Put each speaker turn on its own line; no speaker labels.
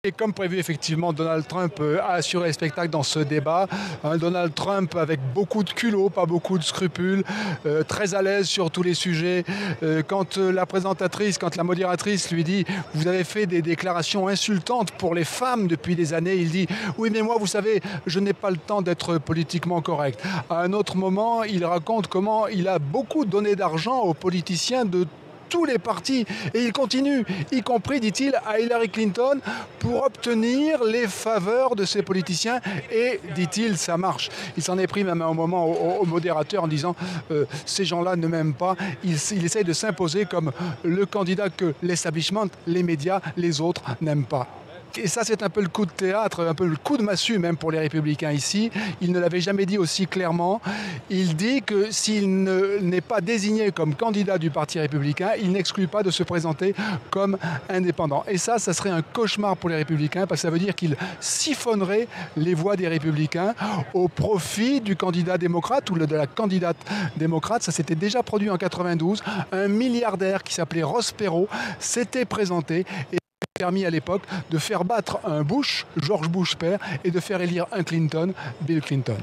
Et comme prévu, effectivement, Donald Trump a assuré le spectacle dans ce débat. Donald Trump avec beaucoup de culot, pas beaucoup de scrupules, très à l'aise sur tous les sujets. Quand la présentatrice, quand la modératrice lui dit « Vous avez fait des déclarations insultantes pour les femmes depuis des années », il dit « Oui, mais moi, vous savez, je n'ai pas le temps d'être politiquement correct ». À un autre moment, il raconte comment il a beaucoup donné d'argent aux politiciens de tous les partis. Et il continue, y compris, dit-il, à Hillary Clinton pour obtenir les faveurs de ces politiciens. Et, dit-il, ça marche. Il s'en est pris même à un moment au modérateur en disant ces gens-là ne m'aiment pas. Il essaye de s'imposer comme le candidat que l'establishment, les médias, les autres n'aiment pas. Et ça, c'est un peu le coup de théâtre, un peu le coup de massue même pour les Républicains ici. Il ne l'avait jamais dit aussi clairement. Il dit que s'il n'est pas désigné comme candidat du Parti républicain, il n'exclut pas de se présenter comme indépendant. Et ça serait un cauchemar pour les Républicains, parce que ça veut dire qu'il siphonnerait les voix des Républicains au profit du candidat démocrate ou de la candidate démocrate. Ça s'était déjà produit en 92. Un milliardaire qui s'appelait Ross Perot s'était présenté et permis à l'époque de faire battre un Bush, George Bush père, et de faire élire un Clinton, Bill Clinton.